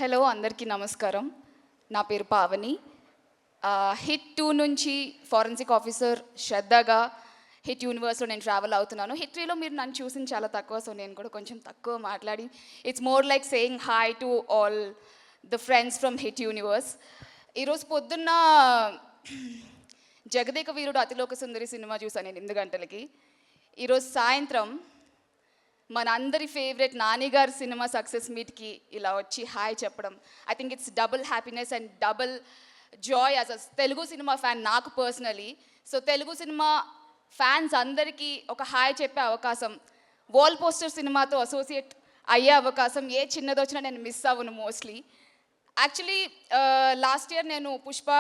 Hello అందరికీ నమస్కారం. నా పేరు పావని. హిట్ 2 నుంచి ఫారెన్సిక్ ఆఫీసర్ శ్రద్ధగా హిట్ యూనివర్స్లో నేను ట్రావెల్ అవుతున్నాను. హిట్ 3లో మీరు నన్ను చూసింది చాలా తక్కువ, సో నేను కూడా కొంచెం తక్కువ మాట్లాడి it's more like saying hi to all the friends from hit universe. ఈరోజు పొద్దున్న జగదేక వీరుడు అతిలోక సుందరి సినిమా చూసాను నేను 8 గంటలకి. ఈరోజు సాయంత్రం మన అందరి ఫేవరెట్ నాని గారి సినిమా సక్సెస్ మీట్కి ఇలా వచ్చి హాయ్ చెప్పడం, I think it's double happiness and double joy as a Telugu cinema fan నాకు personally. So Telugu cinema fans అందరికీ ఒక హాయ్ చెప్పే అవకాశం, వాల్ పోస్టర్ సినిమాతో అసోసియేట్ అయ్యే అవకాశం ఏ చిన్నది వచ్చినా నేను మిస్ అవ్వను మోస్ట్లీ. యాక్చువల్లీ లాస్ట్ ఇయర్ నేను పుష్ప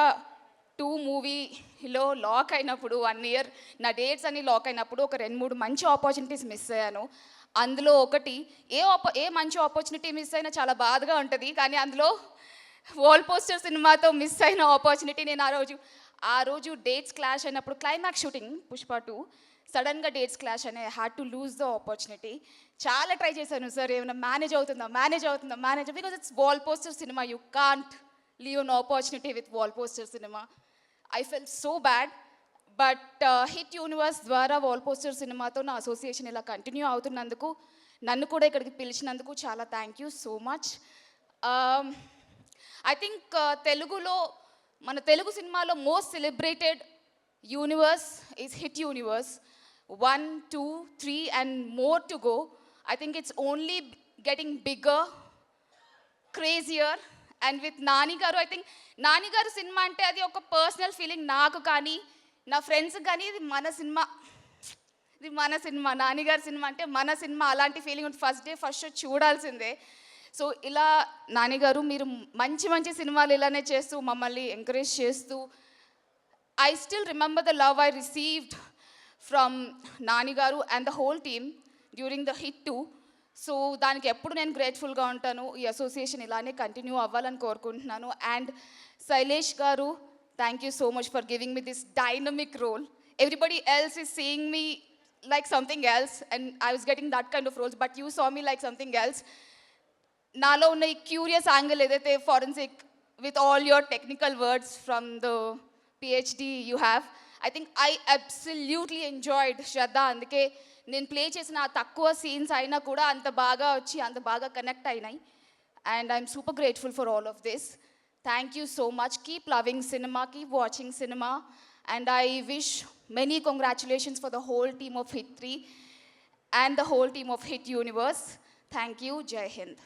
2 మూవీలో లాక్ అయినప్పుడు 1 ఇయర్ నా డేట్స్ అన్నీ లాక్ అయినప్పుడు ఒక 2-3 మంచి ఆపర్చునిటీస్ మిస్ అయ్యాను. అందులో ఒకటి ఏ మంచి ఆపర్చునిటీ మిస్ అయినా చాలా బాధగా ఉంటుంది, కానీ అందులో వాల్ పోస్టర్ సినిమాతో మిస్ అయిన ఆపర్చునిటీ. నేను ఆ రోజు డేట్స్ క్లాష్ అయినప్పుడు క్లైమాక్స్ షూటింగ్ పుష్ప 2 సడన్గా డేట్స్ క్లాష్ అని I had to lose the opportunity. చాలా ట్రై చేశాను సార్, ఏమైనా మేనేజ్ అవుతుందా because it's wall poster cinema, you can't leave an opportunity with wall poster cinema. I felt so bad. But hit universe ద్వారా wall poster సినిమాతో నా association ఇలా continue అవుతున్నందుకు, నన్ను కూడా ఇక్కడికి పిలిచినందుకు చాలా thank you so much. I think తెలుగులో మన తెలుగు సినిమాలో most celebrated universe is hit universe. 1, 2, 3 and more to go. I think it's only getting bigger, crazier. And with Nani garu, I think Nani గారు సినిమా అంటే అది ఒక పర్సనల్ ఫీలింగ్ నాకు కానీ నా ఫ్రెండ్స్కి కానీ. ఇది మన సినిమా నానిగారి సినిమా అంటే మన సినిమా, అలాంటి ఫీలింగ్ ఉంటుంది. ఫస్ట్ డే ఫస్ట్ షో చూడాల్సిందే. సో ఇలా నానిగారు మీరు మంచి మంచి సినిమాలు ఇలానే చేస్తూ మమ్మల్ని ఎంకరేజ్ చేస్తూ, I still remember the love I received from నానిగారు and the whole team during the hit 2. So దానికి ఎప్పుడు నేను గ్రేట్ఫుల్గా ఉంటాను. ఈ అసోసియేషన్ ఇలానే కంటిన్యూ అవ్వాలని కోరుకుంటున్నాను. అండ్ శైలేష్ గారు, thank you so much for giving me this dynamic role. Everybody else is seeing me like something else and I was getting that kind of roles, but you saw me like something else. Nalo unna curious angle edaithe forensic with all your technical words from the PhD you have, I think I absolutely enjoyed Shraddha. Anduke నేను play చేసిన ఆ తక్కువ scenes అయినా కూడా అంత బాగా వచ్చి అంత బాగా కనెక్ట్ అయినాయి. And I'm super grateful for all of this. Thank you so much. Keep loving cinema, keep watching cinema. And I wish many congratulations for the whole team of Hit 3 and the whole team of Hit Universe. Thank you. Jai Hind.